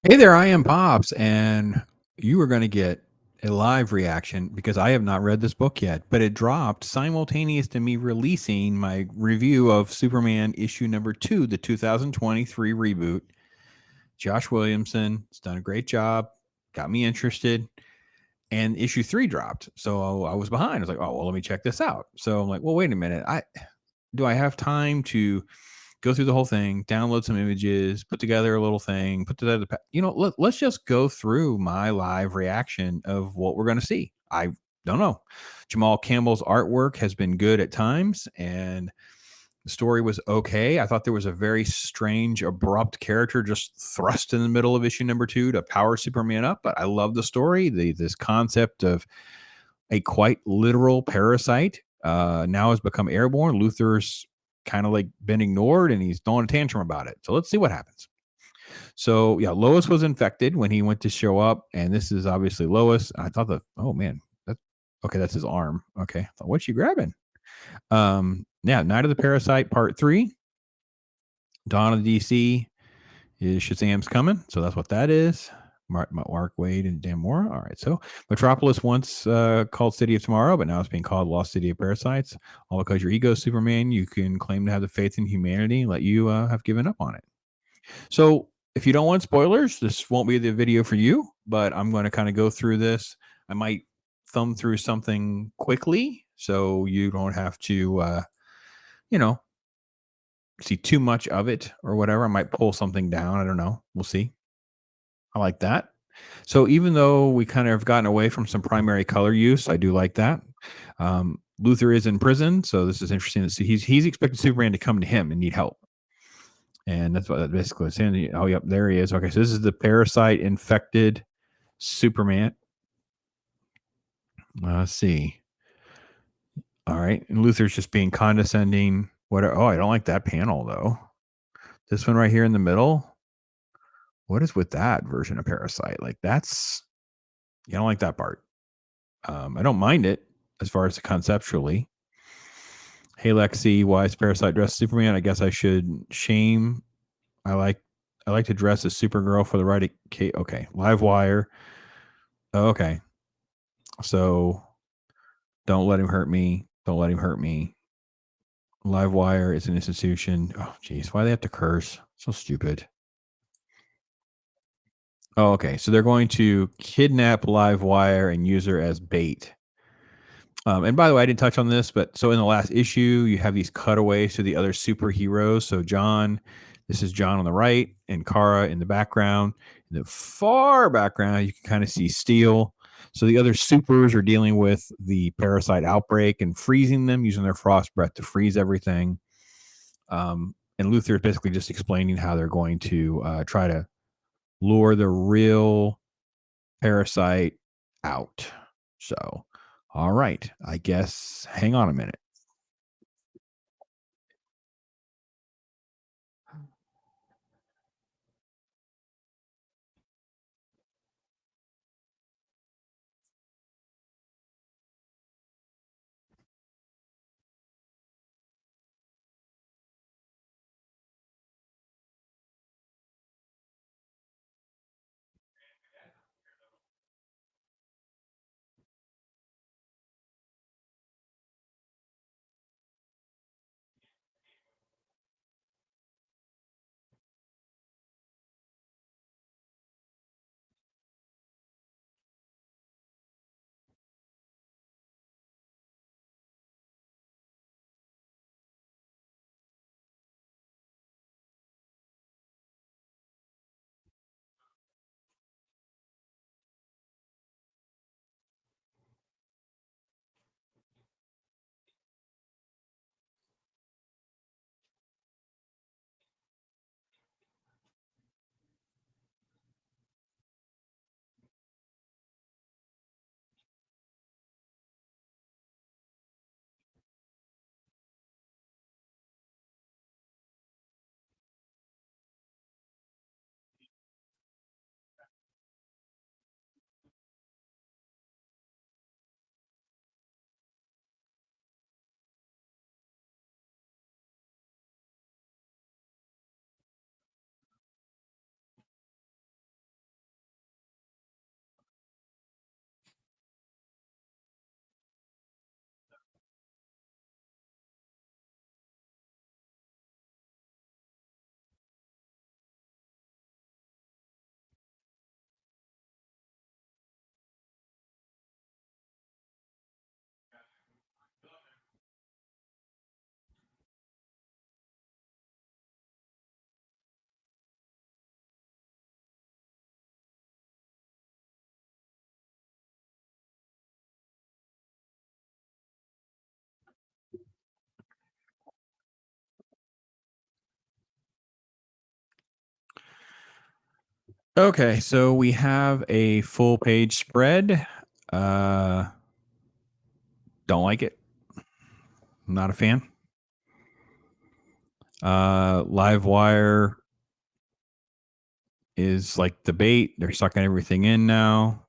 Hey there, I am Pops, and you are going to get a live reaction because I have not read this book yet, but it dropped simultaneous to me releasing my review of Superman issue number two, the 2023 reboot. Josh Williamson has done a great job, got me interested, and issue three dropped. So I was behind. I was like, oh, well, let me check this out. So I'm like, well, wait a minute. I have time to go through the whole thing, download some images, put together a little thing, put together let's just go through my live reaction of what we're going to see. I don't know. Jamal Campbell's artwork has been good at times, and the story was okay. I thought there was a very strange, abrupt character just thrust in the middle of issue number two to power Superman up, but I love the story. This concept of a quite literal parasite now has become airborne. Luther's kind of like been ignored and he's throwing a tantrum about it. So let's see what happens. So yeah, Lois was infected when he went to show up, and this is obviously Lois. I thought that, oh man, that okay, that's his arm. Okay. What's she grabbing? Yeah, Night of the Parasite Part 3, Dawn of the DC is Shazam's coming. So that's what that is. Mark Wade and Dan Moore. All right. So Metropolis once called City of Tomorrow, but now it's being called Lost City of Parasites. All because your ego, Superman, you can claim to have the faith in humanity, let you have given up on it. So if you don't want spoilers, this won't be the video for you, but I'm going to kind of go through this. I might thumb through something quickly so you don't have to, you know, see too much of it or whatever. I might pull something down. I don't know. We'll see. I like that. So even though we kind of have gotten away from some primary color use, I do like that. Luther is in prison, so this is interesting to see. He's expecting Superman to come to him and need help, and that's what that basically is saying. Oh, yep, there he is. Okay, so this is the parasite infected Superman. Let's see. All right, and Luther's just being condescending. What? Oh, I don't like that panel though. This one right here in the middle. What is with that version of Parasite? Like that's I don't like that part. I don't mind it as far as conceptually. Hey Lexi, why is Parasite dressed as Superman? I guess I should shame. I like I like to dress as Supergirl for the right. Okay, Live Wire. Oh, okay, so don't let him hurt me. Don't let him hurt me. Live Wire is an institution. Oh, jeez, why do they have to curse? So stupid. Oh, okay. So they're going to kidnap Live Wire and use her as bait. And by the way, I didn't touch on this, but so in the last issue, you have these cutaways to the other superheroes. So John, this is John on the right, and Kara in the background. In the far background, you can kind of see Steel. So the other supers are dealing with the parasite outbreak and freezing them using their frost breath to freeze everything. And Luther is basically just explaining how they're going to try to lure the real parasite out. So, all right, I guess hang on a minute. Okay, so we have a full page spread. Uh, don't like it. Not a fan. Live wire is like the bait. They're sucking everything in now.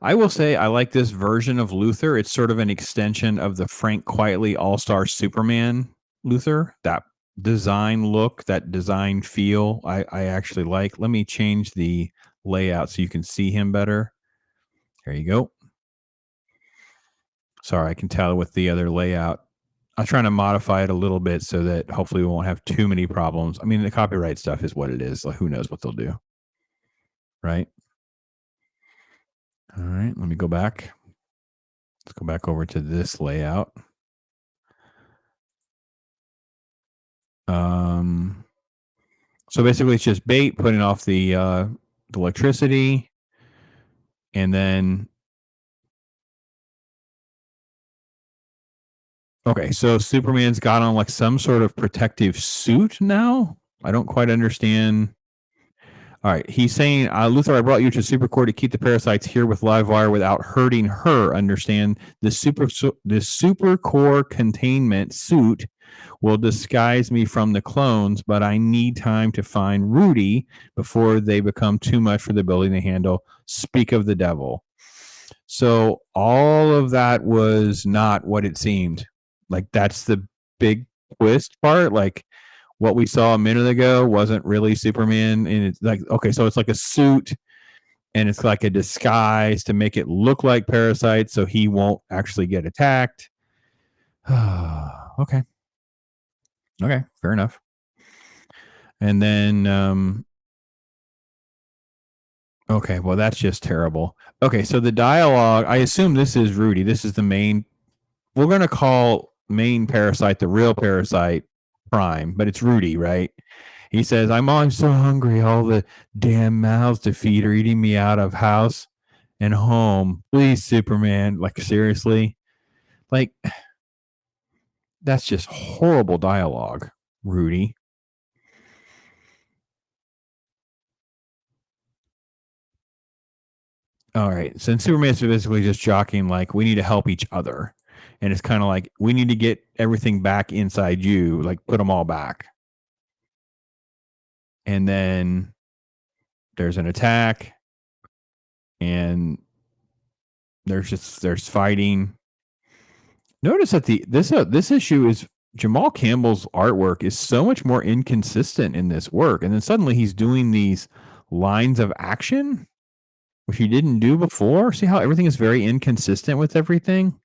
I will say I like this version of Luther. It's sort of an extension of the Frank Quietly All Star Superman Luther. That design look, that design feel, I actually like. Let me change the layout so you can see him better. There you go. Sorry, I can tell with the other layout. I'm trying to modify it a little bit so that hopefully we won't have too many problems. I mean, the copyright stuff is what it is. Like, who knows what they'll do, right? All right, let me go back. Let's go back over to this layout. Um, so basically, it's just bait putting off the electricity, and then okay, so Superman's got on like some sort of protective suit now. I don't quite understand. All right, he's saying, Luther, I brought you to Supercore to keep the parasites here with Livewire without hurting her. Understand the Supercore containment suit will disguise me from the clones, but I need time to find Rudy before they become too much for the building to handle. Speak of the devil. So all of that was not what it seemed. Like that's the big twist part. Like what we saw a minute ago wasn't really Superman. And it's like, okay, so it's like a suit and it's like a disguise to make it look like Parasite so he won't actually get attacked. Okay. Okay. Fair enough. And then, okay, well, that's just terrible. Okay, so the dialogue, I assume this is Rudy. This is the main, we're going to call main Parasite the real Parasite Prime, but it's Rudy, right? He says, I'm so hungry. All the damn mouths to feed are eating me out of house and home. Please, Superman. Like, seriously? Like, that's just horrible dialogue, Rudy. All right. So Superman's basically just jockeying, like, we need to help each other. And it's kind of like, we need to get everything back inside you, like, put them all back. And then there's an attack, and there's fighting. Notice that this issue is Jamal Campbell's artwork is so much more inconsistent in this work, and then suddenly he's doing these lines of action which he didn't do before. See how everything is very inconsistent with everything.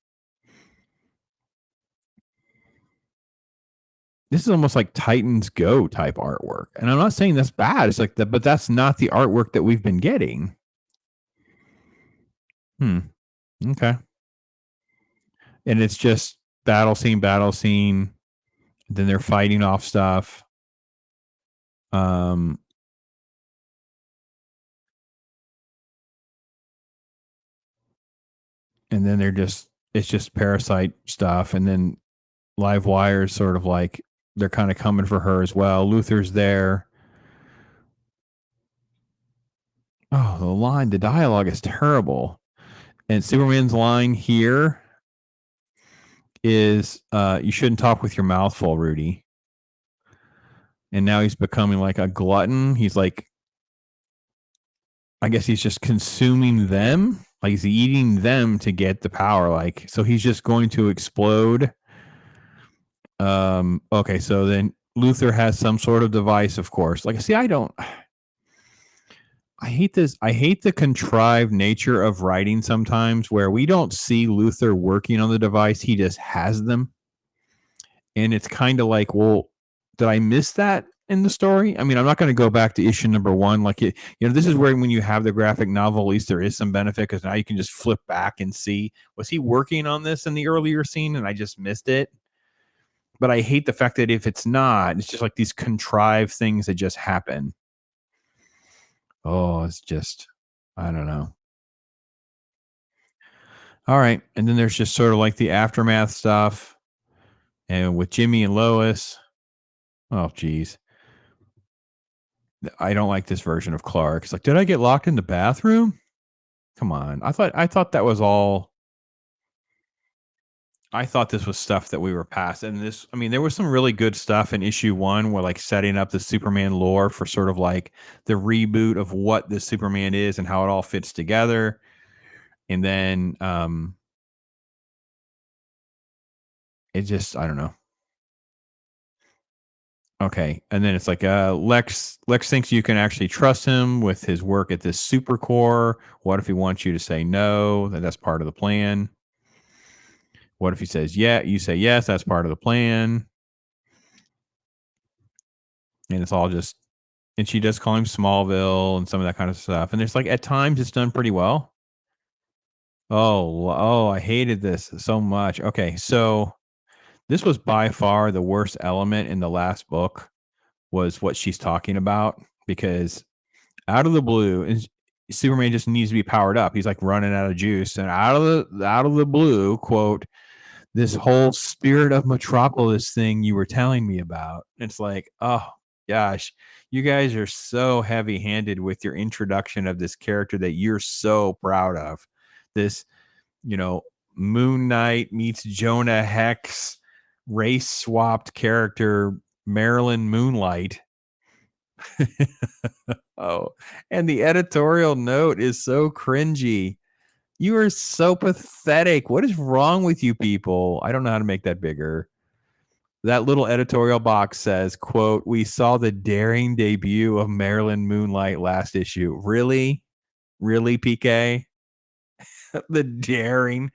This is almost like Titans Go type artwork, and I'm not saying that's bad. It's like that, but that's not the artwork that we've been getting. Hmm. Okay. And it's just battle scene, battle scene. Then they're fighting off stuff. Um, and then it's just parasite stuff, and then live wires sort of like they're kind of coming for her as well. Luther's there. Oh, the dialogue is terrible. And Superman's line here is you shouldn't talk with your mouth full, Rudy. And now he's becoming like a glutton. He's like, I guess he's just consuming them. Like he's eating them to get the power. Like, so he's just going to explode. Okay, so then Luther has some sort of device, of course. Like, see, I hate this. I hate the contrived nature of writing sometimes where we don't see Luther working on the device. He just has them. And it's kind of like, well, did I miss that in the story? I mean, I'm not going to go back to issue number one. Like, this is where when you have the graphic novel, at least there is some benefit because now you can just flip back and see, was he working on this in the earlier scene and I just missed it? But I hate the fact that if it's not, it's just like these contrived things that just happen. Oh, it's just, I don't know. All right. And then there's just sort of like the aftermath stuff and with Jimmy and Lois. Oh, geez. I don't like this version of Clark. It's like, did I get locked in the bathroom? Come on. I thought that was all. I thought this was stuff that we were past. And this, I mean, there was some really good stuff in issue one where like setting up the Superman lore for sort of like the reboot of what the Superman is and how it all fits together. And then it just, I don't know. Okay. And then it's like Lex thinks you can actually trust him with his work at this super core. What if he wants you to say no? That's part of the plan. What if he says yeah, you say yes, that's part of the plan. And it's all just, and she does call him Smallville and some of that kind of stuff. And there's like at times it's done pretty well. Oh, I hated this so much. Okay, so this was by far the worst element in the last book was what she's talking about because out of the blue, and Superman just needs to be powered up. He's like running out of juice, and out of the blue, quote, this whole spirit of Metropolis thing you were telling me about. It's like, oh gosh, you guys are so heavy handed with your introduction of this character that you're so proud of. This, you know, Moon Knight meets Jonah Hex race swapped character, Marilyn Moonlight. Oh, and the editorial note is so cringy. You are so pathetic. What is wrong with you people? I don't know how to make that bigger. That little editorial box says, quote, we saw the daring debut of Marilyn Moonlight last issue. Really? Really, PK? The daring?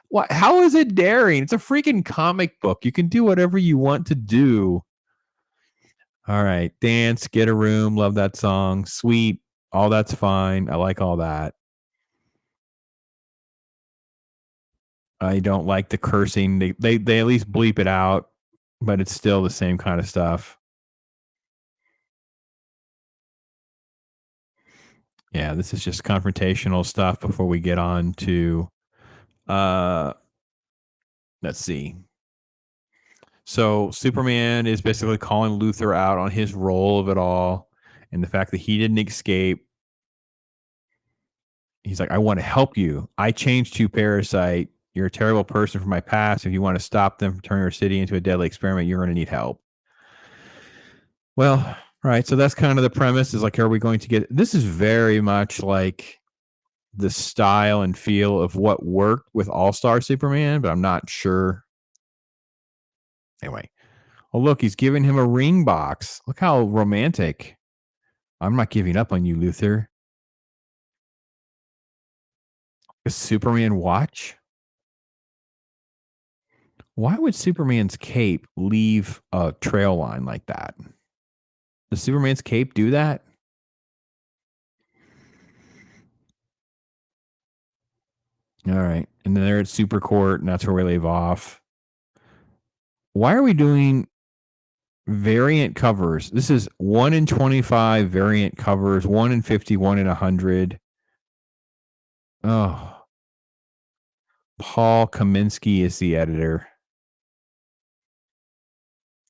What? How is it daring? It's a freaking comic book. You can do whatever you want to do. All right. Dance, get a room. Love that song. Sweet. All that's fine. I like all that. I don't like the cursing. They at least bleep it out, but it's still the same kind of stuff. Yeah, this is just confrontational stuff before we get on to uh let's see. So Superman is basically calling Luthor out on his role of it all and the fact that he didn't escape. He's like, I want to help you. I changed you, Parasite. You're a terrible person from my past. If you want to stop them from turning our city into a deadly experiment, you're going to need help. Well, right. So that's kind of the premise is like, are we going to get this? Is very much like the style and feel of what worked with All Star Superman, but I'm not sure. Anyway, oh, look, he's giving him a ring box. Look how romantic. I'm not giving up on you, Luthor. A Superman watch? Why would Superman's cape leave a trail line like that? Does Superman's cape do that? All right. And then they're at Super Court, and that's where we leave off. Why are we doing variant covers? This is 1 in 25 variant covers, 1 in 50, 1 in 100. Oh, Paul Kaminsky is the editor.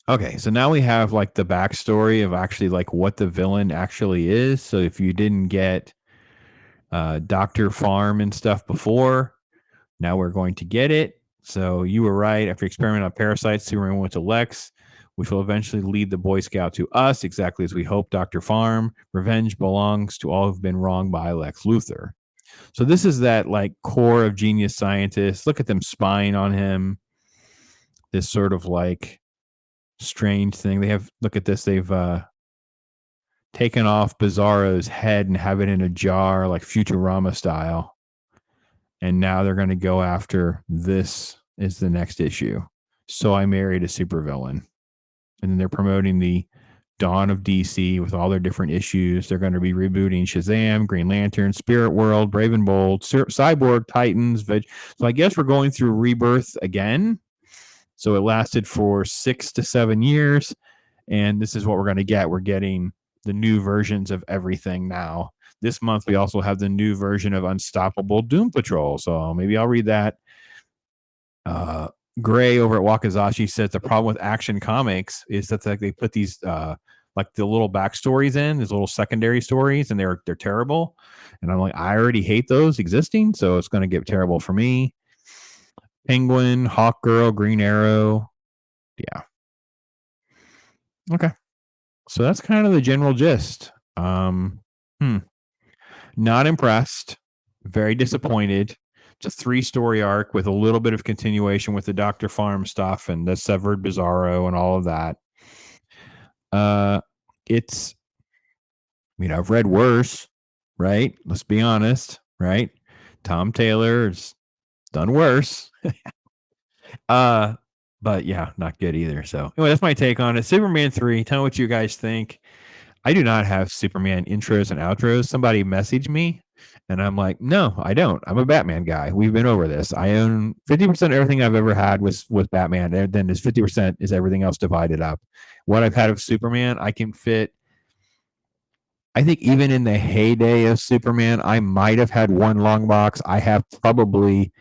Okay, so now we have like the backstory of actually like what the villain actually is. So if you didn't get Dr. Farm and stuff before, now we're going to get it. So you were right. After experimenting on parasites, Superman went to Lex, which will eventually lead the Boy Scout to us, exactly as we hope, Dr. Farm. Revenge belongs to all who've been wronged by Lex Luthor. So this is that like core of genius scientists. Look at them spying on him. This sort of like strange thing. They have look at this. They've taken off Bizarro's head and have it in a jar, like Futurama style. And now they're going to go after this is the next issue. So I married a supervillain. And then they're promoting the Dawn of DC with all their different issues. They're going to be rebooting Shazam, Green Lantern, Spirit World, Brave and Bold, Cyborg, Titans. So I guess we're going through Rebirth again. So it lasted for 6 to 7 years. And this is what we're going to get. We're getting the new versions of everything now. This month, we also have the new version of Unstoppable Doom Patrol. So maybe I'll read that. Gray over at Wakazashi says the problem with Action Comics is that like they put these like the little backstories in, these little secondary stories, and they're terrible. And I'm like, I already hate those existing, so it's going to get terrible for me. Penguin, Hawk Girl, Green Arrow. Yeah. Okay. So that's kind of the general gist. Hmm. Not impressed. Very disappointed. It's a 3-story arc with a little bit of continuation with the Dr. Farm stuff and the severed Bizarro and all of that. It's, I've read worse, right? Let's be honest, right? Tom Taylor's done worse. But yeah, not good either. So anyway, that's my take on it. Superman 3. Tell me what you guys think. I do not have Superman intros and outros. Somebody messaged me and I'm like, no, I don't. I'm a Batman guy. We've been over this. I own 50% of everything I've ever had was Batman. And then this 50% is everything else divided up. What I've had of Superman, I can fit. I think even in the heyday of Superman, I might have had one long box. I'm probably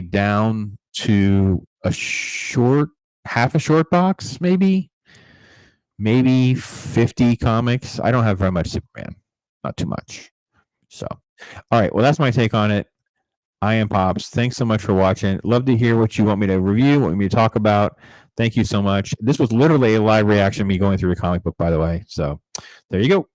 down to half a short box, maybe 50 comics. I don't have very much Superman, not too much. So, all right. Well, that's my take on it. I am Pops. Thanks so much for watching. Love to hear what you want me to review, what you want me to talk about. Thank you so much. This was literally a live reaction of me going through a comic book, by the way. So there you go.